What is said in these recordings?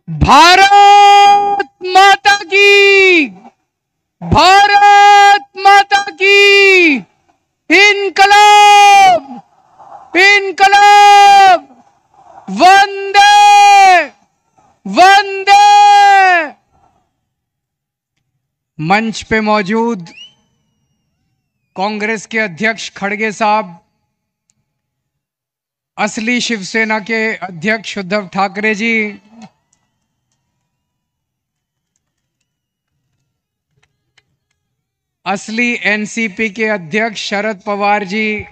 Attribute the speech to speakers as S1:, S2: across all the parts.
S1: भारत माता की, भारत माता की, इनकलाब, इनकलाब, वंदे वंदे। मंच पे मौजूद कांग्रेस के अध्यक्ष खड़गे साहब, असली शिवसेना के अध्यक्ष उद्धव ठाकरे जी, असली एनसीपी के अध्यक्ष शरद पवार जी,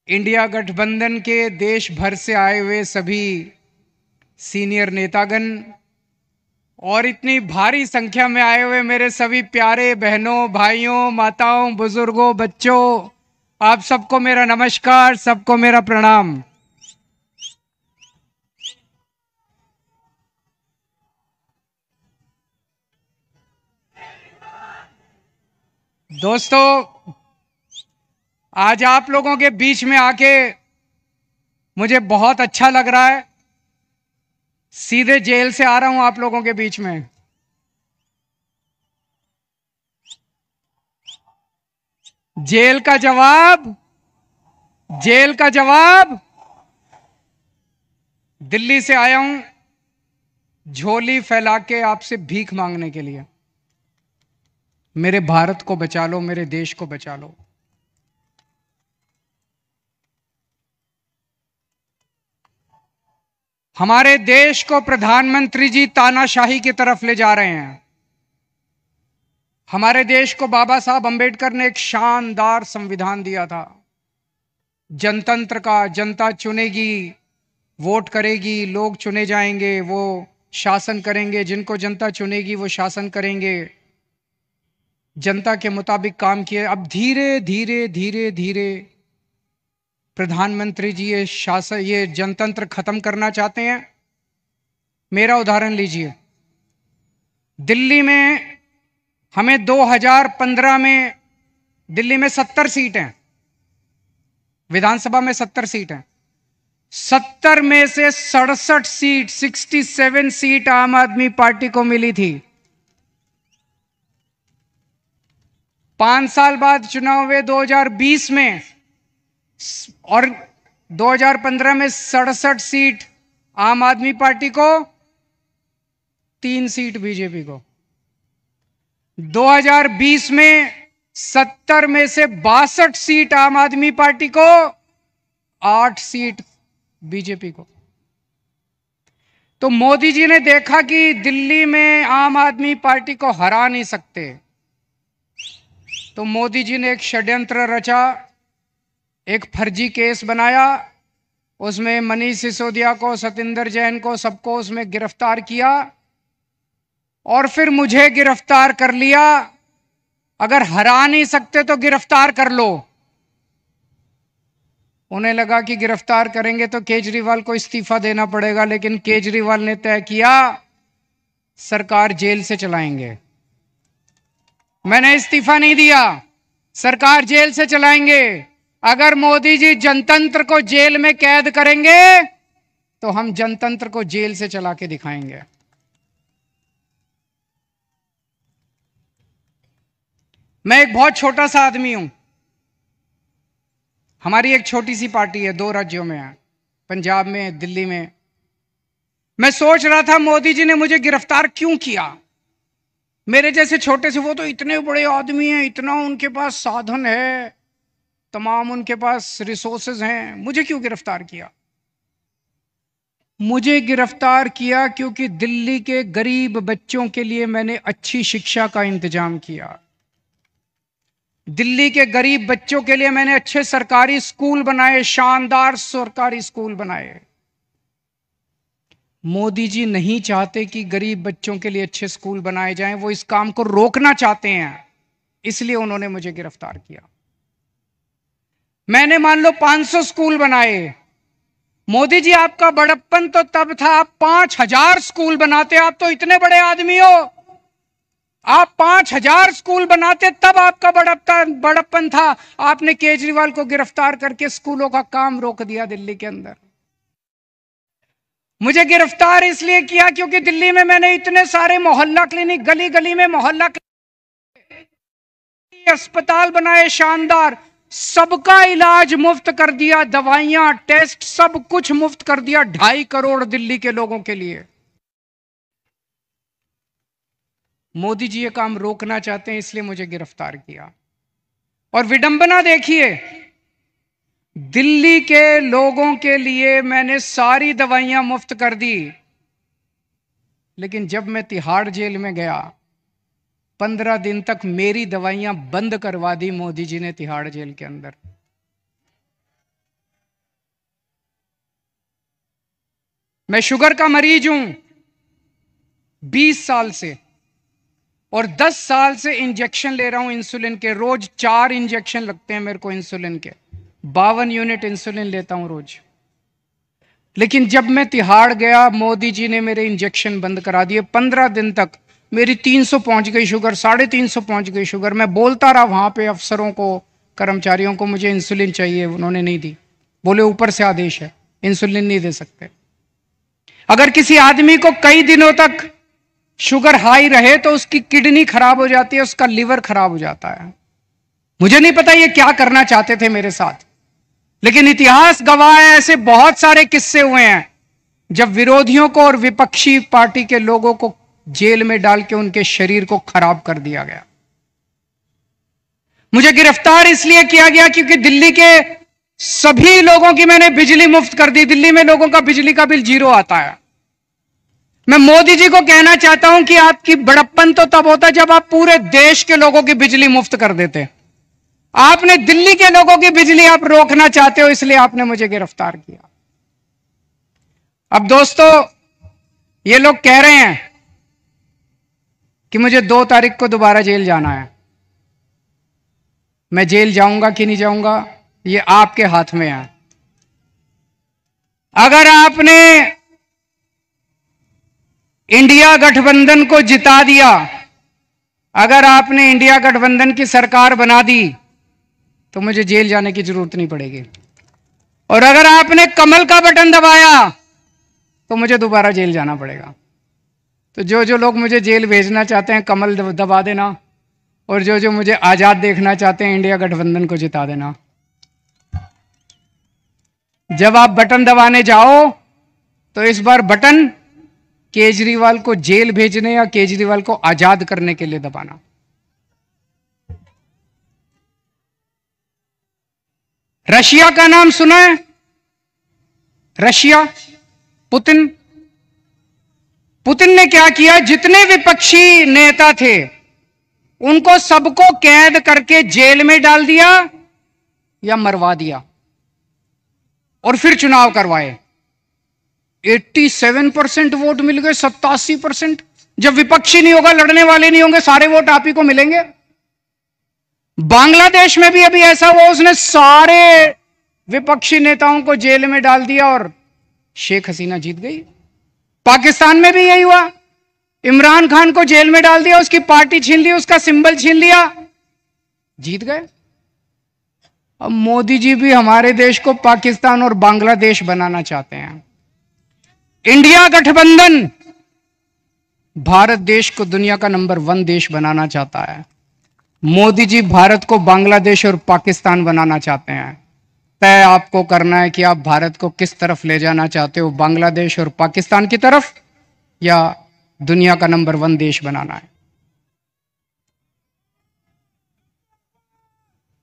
S1: इंडिया गठबंधन के देश भर से आए हुए सभी सीनियर नेतागण और इतनी भारी संख्या में आए हुए मेरे सभी प्यारे बहनों, भाइयों, माताओं, बुजुर्गों, बच्चों, आप सबको मेरा नमस्कार, सबको मेरा प्रणाम। दोस्तों, आज आप लोगों के बीच में आके मुझे बहुत अच्छा लग रहा है। सीधे जेल से आ रहा हूं आप लोगों के बीच में। जेल का जवाब, जेल का जवाब, दिल्ली से आया हूं झोली फैला के आपसे भीख मांगने के लिए। मेरे भारत को बचा लो, मेरे देश को बचा लो। हमारे देश को प्रधानमंत्री जी तानाशाही की तरफ ले जा रहे हैं। हमारे देश को बाबा साहब अंबेडकर ने एक शानदार संविधान दिया था, जनतंत्र का। जनता चुनेगी, वोट करेगी, लोग चुने जाएंगे, वो शासन करेंगे। जिनको जनता चुनेगी वो शासन करेंगे। जनता के मुताबिक काम किए। अब धीरे धीरे धीरे धीरे प्रधानमंत्री जी ये जनतंत्र खत्म करना चाहते हैं। मेरा उदाहरण लीजिए, दिल्ली में हमें 2015 में दिल्ली में 70 सीट हैं, विधानसभा में 70 सीट हैं। 70 में से 67 सीट, 67 सीट आम आदमी पार्टी को मिली थी। 5 साल बाद चुनाव हुए 2020 में, और 2015 में 67 सीट आम आदमी पार्टी को, 3 सीट बीजेपी को। 2020 में 70 में से 62 सीट आम आदमी पार्टी को, 8 सीट बीजेपी को। तो मोदी जी ने देखा कि दिल्ली में आम आदमी पार्टी को हरा नहीं सकते, तो मोदी जी ने एक षड्यंत्र रचा, एक फर्जी केस बनाया। उसमें मनीष सिसोदिया को, सतिंदर जैन को, सबको उसमें गिरफ्तार किया और फिर मुझे गिरफ्तार कर लिया। अगर हरा नहीं सकते तो गिरफ्तार कर लो। उन्हें लगा कि गिरफ्तार करेंगे तो केजरीवाल को इस्तीफा देना पड़ेगा, लेकिन केजरीवाल ने तय किया सरकार जेल से चलाएंगे। मैंने इस्तीफा नहीं दिया, सरकार जेल से चलाएंगे। अगर मोदी जी जनतंत्र को जेल में कैद करेंगे तो हम जनतंत्र को जेल से चला के दिखाएंगे। मैं एक बहुत छोटा सा आदमी हूं। हमारी एक छोटी सी पार्टी है, 2 राज्यों में है, पंजाब में, दिल्ली में। मैं सोच रहा था मोदी जी ने मुझे गिरफ्तार क्यों किया। मेरे जैसे छोटे से, वो तो इतने बड़े आदमी हैं, इतना उनके पास साधन है, तमाम उनके पास रिसोर्सेज हैं, मुझे क्यों गिरफ्तार किया। मुझे गिरफ्तार किया क्योंकि दिल्ली के गरीब बच्चों के लिए मैंने अच्छी शिक्षा का इंतजाम किया। दिल्ली के गरीब बच्चों के लिए मैंने अच्छे सरकारी स्कूल बनाए, शानदार सरकारी स्कूल बनाए। मोदी जी नहीं चाहते कि गरीब बच्चों के लिए अच्छे स्कूल बनाए जाएं, वो इस काम को रोकना चाहते हैं, इसलिए उन्होंने मुझे गिरफ्तार किया। मैंने मान लो 500 स्कूल बनाए। मोदी जी, आपका बड़प्पन तो तब था आप 5000 स्कूल बनाते। आप तो इतने बड़े आदमी हो, आप 5000 स्कूल बनाते, तब आपका बड़प्पन था। आपने केजरीवाल को गिरफ्तार करके स्कूलों का काम रोक दिया दिल्ली के अंदर। मुझे गिरफ्तार इसलिए किया क्योंकि दिल्ली में मैंने इतने सारे मोहल्ला क्लिनिक, गली गली में मोहल्ला क्लिनिक, अस्पताल बनाए शानदार, सबका इलाज मुफ्त कर दिया, दवाइयां, टेस्ट, सब कुछ मुफ्त कर दिया 2.5 करोड़ दिल्ली के लोगों के लिए। मोदी जी ये काम रोकना चाहते हैं, इसलिए मुझे गिरफ्तार किया। और विडंबना देखिए, दिल्ली के लोगों के लिए मैंने सारी दवाइयां मुफ्त कर दी, लेकिन जब मैं तिहाड़ जेल में गया 15 दिन तक मेरी दवाइयां बंद करवा दी मोदी जी ने तिहाड़ जेल के अंदर। मैं शुगर का मरीज हूं 20 साल से, और 10 साल से इंजेक्शन ले रहा हूं इंसुलिन के। रोज 4 इंजेक्शन लगते हैं मेरे को इंसुलिन के, 52 यूनिट इंसुलिन लेता हूं रोज। लेकिन जब मैं तिहाड़ गया, मोदी जी ने मेरे इंजेक्शन बंद करा दिए। 15 दिन तक मेरी 300 पहुंच गई शुगर, 350 पहुंच गई शुगर। मैं बोलता रहा वहां पे अफसरों को, कर्मचारियों को, मुझे इंसुलिन चाहिए, उन्होंने नहीं दी। बोले ऊपर से आदेश है, इंसुलिन नहीं दे सकते। अगर किसी आदमी को कई दिनों तक शुगर हाई रहे तो उसकी किडनी खराब हो जाती है, उसका लिवर खराब हो जाता है। मुझे नहीं पता ये क्या करना चाहते थे मेरे साथ, लेकिन इतिहास गवाह है, ऐसे बहुत सारे किस्से हुए हैं जब विरोधियों को और विपक्षी पार्टी के लोगों को जेल में डाल के उनके शरीर को खराब कर दिया गया। मुझे गिरफ्तार इसलिए किया गया क्योंकि दिल्ली के सभी लोगों की मैंने बिजली मुफ्त कर दी। दिल्ली में लोगों का बिजली का बिल 0 आता है। मैं मोदी जी को कहना चाहता हूं कि आपकी बड़प्पन तो तब होता जब आप पूरे देश के लोगों की बिजली मुफ्त कर देते। आपने दिल्ली के लोगों की बिजली आप रोकना चाहते हो, इसलिए आपने मुझे गिरफ्तार किया। अब दोस्तों, ये लोग कह रहे हैं कि मुझे 2 तारीख को दोबारा जेल जाना है। मैं जेल जाऊंगा कि नहीं जाऊंगा, ये आपके हाथ में है। अगर आपने इंडिया गठबंधन को जिता दिया, अगर आपने इंडिया गठबंधन की सरकार बना दी, तो मुझे जेल जाने की जरूरत नहीं पड़ेगी। और अगर आपने कमल का बटन दबाया तो मुझे दोबारा जेल जाना पड़ेगा। तो जो लोग मुझे जेल भेजना चाहते हैं, कमल दबा देना, और जो मुझे आजाद देखना चाहते हैं, इंडिया गठबंधन को जिता देना। जब आप बटन दबाने जाओ तो इस बार बटन केजरीवाल को जेल भेजने या केजरीवाल को आजाद करने के लिए दबाना। रशिया का नाम सुना है? रशिया, पुतिन ने क्या किया? जितने विपक्षी नेता थे उनको सबको कैद करके जेल में डाल दिया या मरवा दिया, और फिर चुनाव करवाए। 87% वोट मिल गए, 87%। जब विपक्षी नहीं होगा, लड़ने वाले नहीं होंगे, सारे वोट आप ही को मिलेंगे। बांग्लादेश में भी अभी ऐसा हुआ, उसने सारे विपक्षी नेताओं को जेल में डाल दिया और शेख हसीना जीत गई। पाकिस्तान में भी यही हुआ, इमरान खान को जेल में डाल दिया, उसकी पार्टी छीन ली, उसका सिंबल छीन लिया, जीत गए। अब मोदी जी भी हमारे देश को पाकिस्तान और बांग्लादेश बनाना चाहते हैं। इंडिया गठबंधन भारत देश को दुनिया का नंबर 1 देश बनाना चाहता है। मोदी जी भारत को बांग्लादेश और पाकिस्तान बनाना चाहते हैं। तय आपको करना है कि आप भारत को किस तरफ ले जाना चाहते हो, बांग्लादेश और पाकिस्तान की तरफ, या दुनिया का नंबर 1 देश बनाना है।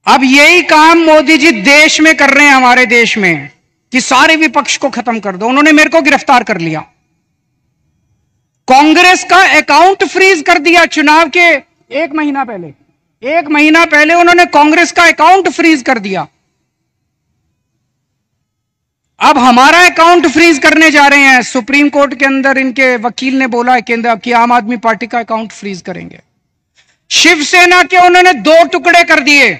S1: अब यही काम मोदी जी देश में कर रहे हैं, हमारे देश में, कि सारे विपक्ष को खत्म कर दो। उन्होंने मेरे को गिरफ्तार कर लिया, कांग्रेस का अकाउंट फ्रीज कर दिया। चुनाव के 1 महीना पहले उन्होंने कांग्रेस का अकाउंट फ्रीज कर दिया। अब हमारा अकाउंट फ्रीज करने जा रहे हैं। सुप्रीम कोर्ट के अंदर इनके वकील ने बोला है केंद्र कि आम आदमी पार्टी का अकाउंट फ्रीज करेंगे। शिवसेना के उन्होंने 2 टुकड़े कर दिए,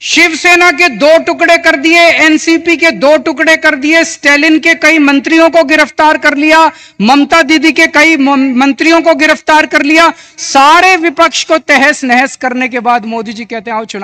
S1: शिवसेना के 2 टुकड़े कर दिए, एनसीपी के 2 टुकड़े कर दिए, स्टैलिन के कई मंत्रियों को गिरफ्तार कर लिया, ममता दीदी के कई मंत्रियों को गिरफ्तार कर लिया। सारे विपक्ष को तहस नहस करने के बाद मोदी जी कहते हैं आओ चुनाव